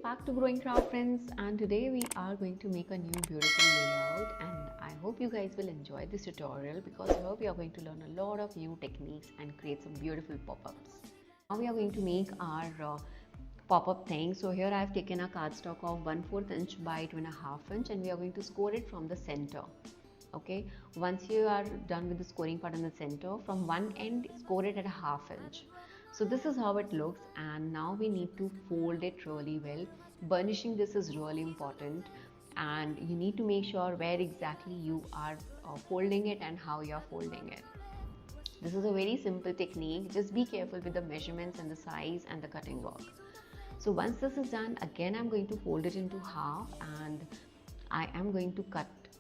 back to Growing Craft Friends, and today we are going to make a new beautiful layout, and I hope you guys will enjoy this tutorial because here we are going to learn a lot of new techniques and create some beautiful pop-ups. Now we are going to make our pop-up thing. So here I have taken a cardstock of 1/4 inch by 2.5 inch and we are going to score it from the center. Okay, once you are done with the scoring part in the center, from one end score it at a 1/2 inch. So this is how it looks, and now we need to fold it really well. Burnishing this is really important, and you need to make sure where exactly you are folding it and how you are folding it. This is a very simple technique. Just be careful with the measurements and the size and the cutting work. So once this is done, again I'm going to fold it into half and I am going to cut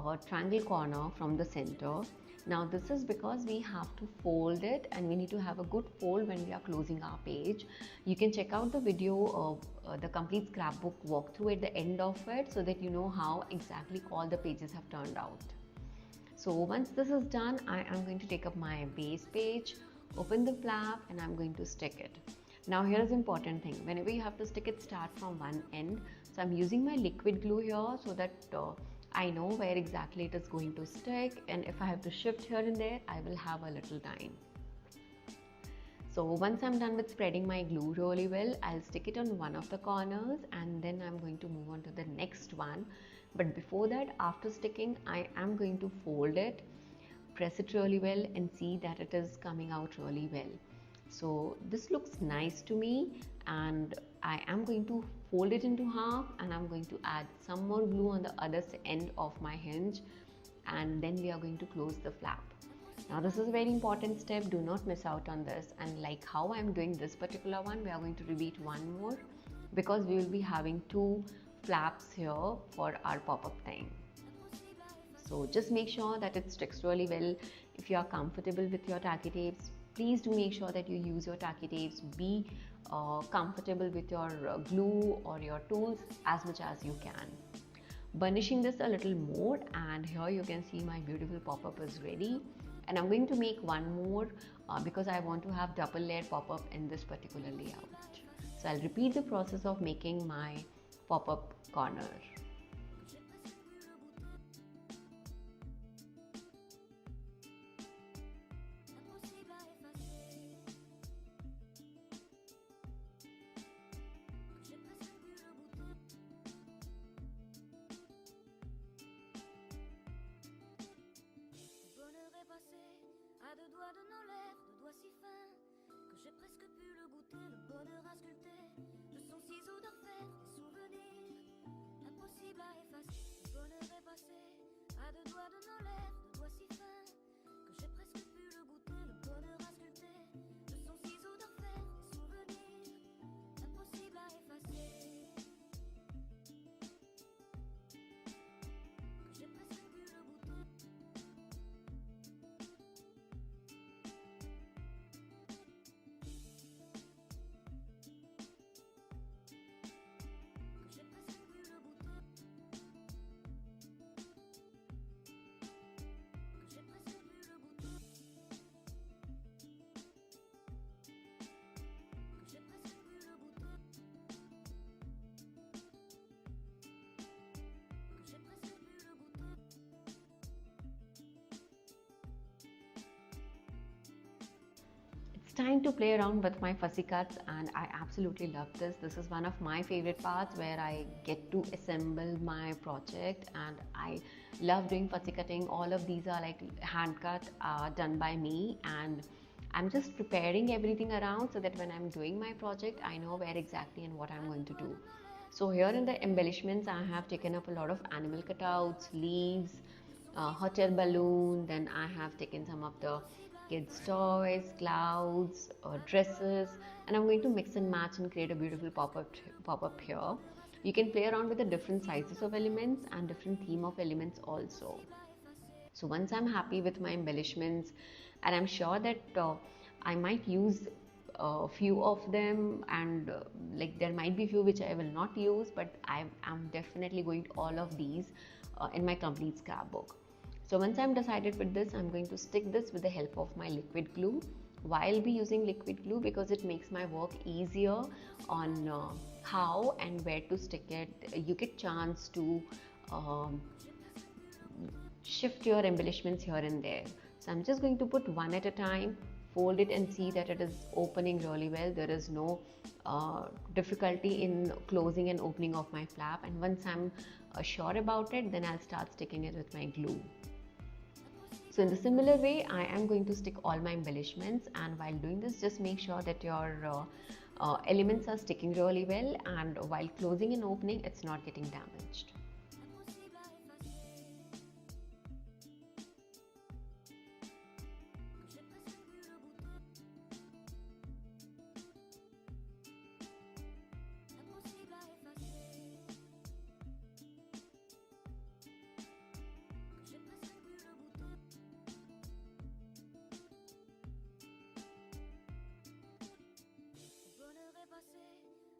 a triangle corner from the center. Now this is because we have to fold it and we need to have a good fold when we are closing our page. You can check out the video of the complete scrapbook walkthrough at the end of it so that you know how exactly all the pages have turned out. So once this is done, I am going to take up my base page, open the flap, and I'm going to stick it. Now here is the important thing. Whenever you have to stick it, start from one end. So I'm using my liquid glue here so that I know where exactly it is going to stick, and if I have to shift here and there, I will have a little time. So once I'm done with spreading my glue really well, I'll stick it on one of the corners and then I'm going to move on to the next one. But before that, after sticking, I am going to fold it, press it really well and see that it is coming out really well. So this looks nice to me, and I am going to fold it into half and I'm going to add some more glue on the other end of my hinge, and then we are going to close the flap. Now this is a very important step, do not miss out on this, and like how I am doing this particular one, we are going to repeat one more because we will be having two flaps here for our pop-up thing. So just make sure that it sticks really well. If you are comfortable with your tacky tapes, please do make sure that you use your tacky tapes. Be comfortable with your glue or your tools as much as you can. Burnishing this a little more, and here you can see my beautiful pop-up is ready. And I'm going to make one more because I want to have double layer pop-up in this particular layout. So I'll repeat the process of making my pop-up corner. À deux doigts de nos lèvres, deux doigts si fins que j'ai presque pu le goûter, le bonheur à sculpter de son ciseau d'orfèvre, des souvenirs impossibles à effacer. Le bonheur est passé à deux doigts de nos lèvres, deux doigts si fins que j'ai presque pu le goûter, le bonheur à sculpter de son ciseau d'orfèvre, des souvenirs impossibles à effacer. Que j'ai presque pu le goûter. It's time to play around with my fussy cuts, and I absolutely love this. This is one of my favorite parts where I get to assemble my project, and I love doing fussy cutting. All of these are like hand cut done by me, and I'm just preparing everything around so that when I'm doing my project, I know where exactly and what I'm going to do. So here in the embellishments, I have taken up a lot of animal cutouts, leaves, hotel balloon, then I have taken some of the kids toys, clouds, dresses, and I'm going to mix and match and create a beautiful pop-up here. You can play around with the different sizes of elements and different theme of elements also. So once I'm happy with my embellishments, and I'm sure that I might use a few of them, and like there might be few which I will not use, but I am definitely going to all of these in my complete scrapbook. So once I'm decided with this, I'm going to stick this with the help of my liquid glue. while be using liquid glue because it makes my work easier on how and where to stick it. You get chance to um, shift your embellishments here and there. So I'm just going to put one at a time, fold it and see that it is opening really well. There is no difficulty in closing and opening of my flap, and once I'm sure about it, then I'll start sticking it with my glue. So in the similar way, I am going to stick all my embellishments, and while doing this, just make sure that your elements are sticking really well, and while closing and opening, it's not getting damaged.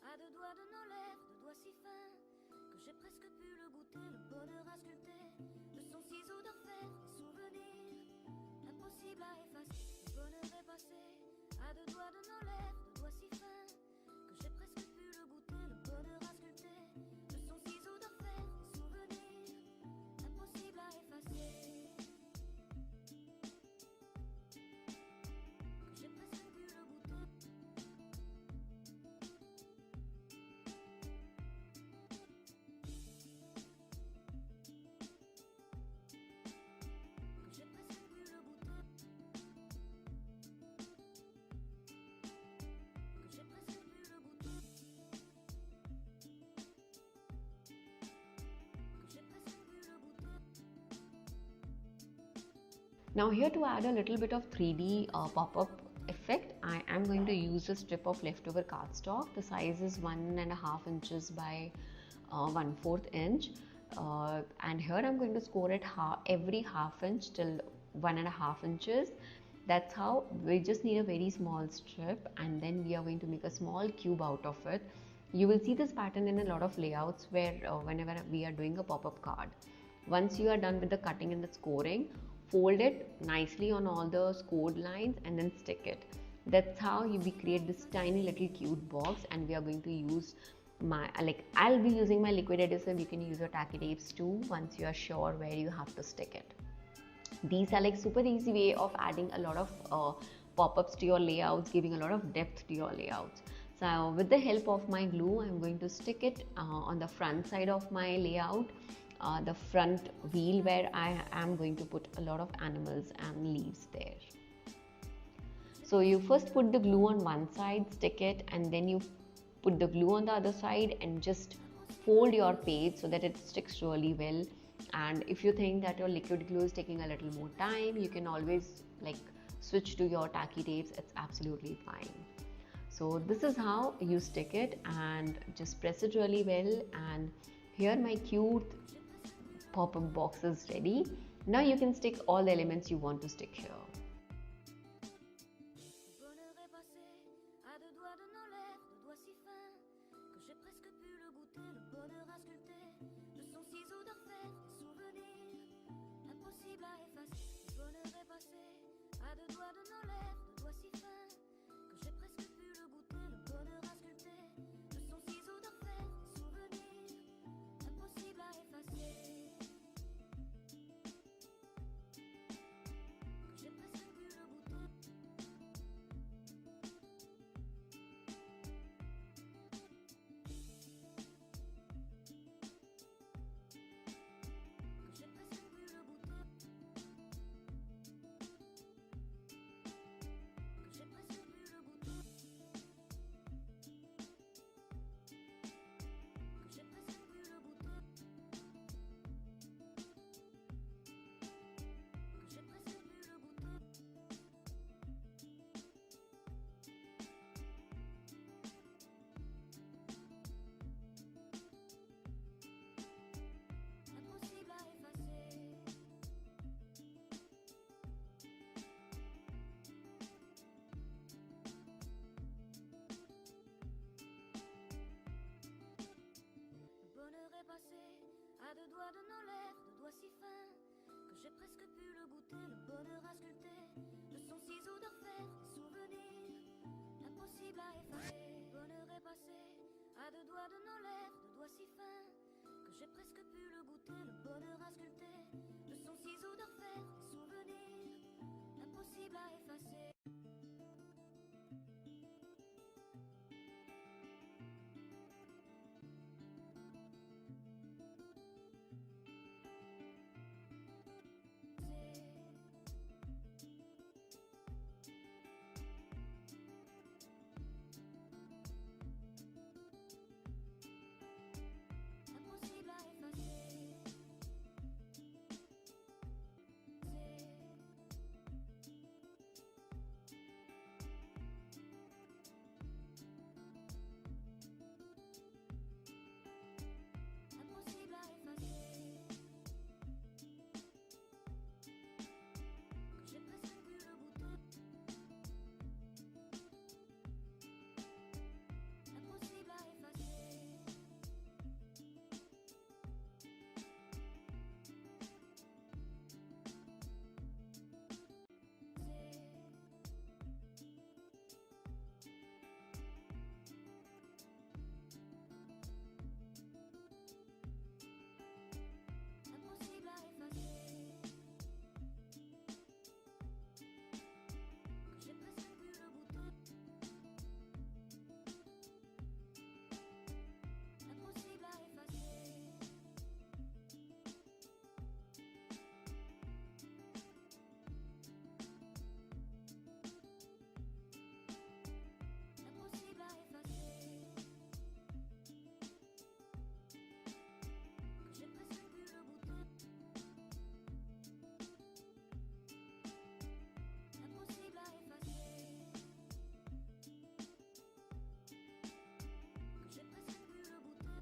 À deux doigts de nos lèvres, deux doigts si fins que j'ai presque pu le goûter, le bonheur à sculpter de son ciseau de fer, des souvenirs impossibles à effacer. Le bonheur est passé à deux doigts de nos lèvres, deux doigts si fins que j'ai presque pu le goûter, le bonheur à sculpter de son ciseau de fer, des souvenirs impossibles à effacer. Now here to add a little bit of 3D pop-up effect, I am going to use a strip of leftover cardstock. The size is 1.5 inches by 1/4 inch, and here I'm going to score it every half inch till 1.5 inches. That's how we just need a very small strip, and then we are going to make a small cube out of it. You will see this pattern in a lot of layouts where whenever we are doing a pop-up card. Once you are done with the cutting and the scoring, fold it nicely on all the scored lines and then stick it. That's how we create this tiny little cute box, and we are going to use I'll be using my liquid adhesive. You can use your tacky tapes too once you are sure where you have to stick it. These are like super easy way of adding a lot of pop-ups to your layouts, giving a lot of depth to your layouts. So with the help of my glue, I'm going to stick it on the front side of my layout, the front wheel where I am going to put a lot of animals and leaves there. So you first put the glue on one side, stick it, and then you put the glue on the other side and just fold your page so that it sticks really well. And if you think that your liquid glue is taking a little more time, you can always switch to your tacky tapes. It's absolutely fine. So this is how you stick it, and just press it really well. And here my cute pop-up box is ready. Now you can stick all the elements you want to stick here. À deux doigts de nos lèvres, deux doigts si fins que j'ai presque pu le goûter, le bonheur à sculpter de son ciseau de fer, des souvenirs impossible à effacer. Le bonheur est passé à deux doigts de nos lèvres, deux doigts si fins que j'ai presque pu le goûter. Le bonheur a sculpté de son ciseau d'orfèvre des souvenirs impossible à effacer. Impossible à effacer. Impossible à effacer. Que j'ai presque pu le goûter. Impossible à effacer. Impossible à effacer. Que j'ai presque pu le goûter. Impossible à effacer. Impossible à effacer. Que j'ai presque pu le goûter. Impossible à effacer. Que j'ai presque pu le goûter.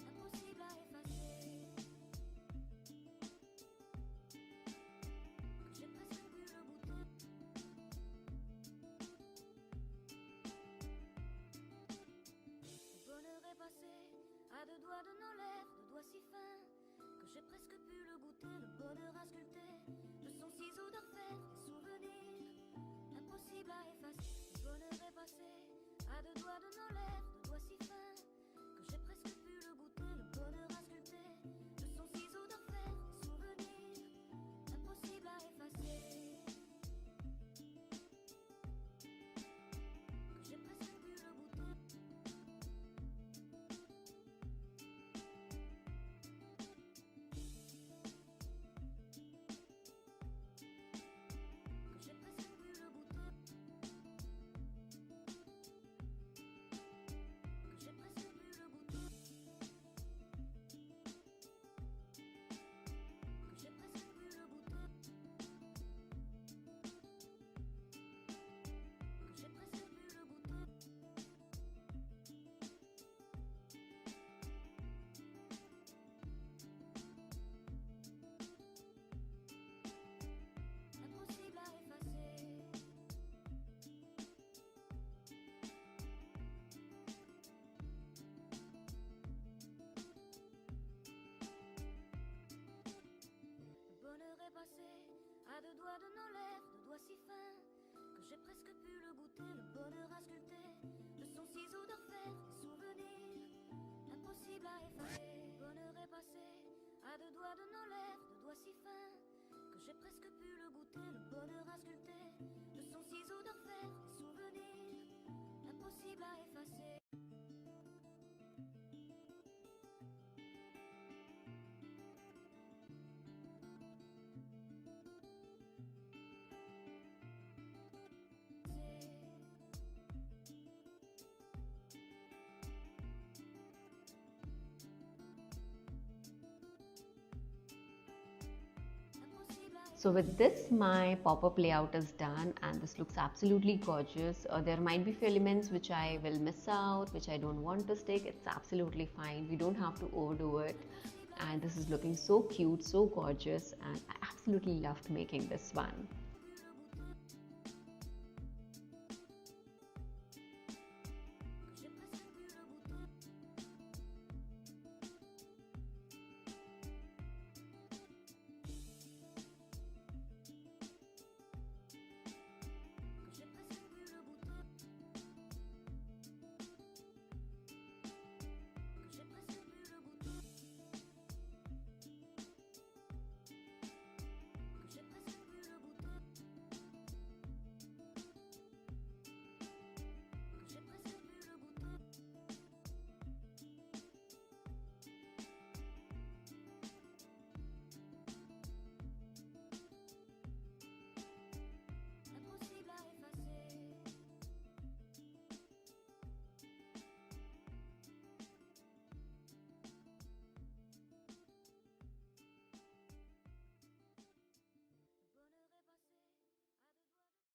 Impossible à effacer. Que j'ai presque pu le goûter. Le bonheur est passé à deux doigts de nos lèvres, deux doigts si fins que j'ai presque pu le goûter. Le bonheur a sculpté de son ciseau d'orfèvre des souvenirs impossible à effacer. Le bonheur est passé à deux doigts de nos lèvres, deux doigts si fins que j'ai presque pu le goûter. Le bonheur a sculpté de son ciseau d'orfèvre des souvenirs impossible à effacer. Que j'ai presque pu le goûter. Que j'ai presque pu le goûter. Que j'ai presque pu le goûter. Que j'ai presque pu le goûter. Que j'ai presque pu le goûter. Impossible à effacer. Le bonheur est passé à deux doigts de nos lèvres, deux doigts si fins que j'ai presque pu le goûter. Le bonheur a sculpté de son ciseau d'orfèvre des souvenirs impossible à effacer. Le bonheur est passé à deux doigts de nos lèvres, deux doigts si fins que j'ai presque pu le goûter. Le bonheur a sculpté de son ciseau d'orfèvre des souvenirs impossible à effacer. So with this, my pop-up layout is done and this looks absolutely gorgeous. There might be few elements which I will miss out, which I don't want to stick. It's absolutely fine. We don't have to overdo it. And this is looking so cute, so gorgeous, and I absolutely loved making this one.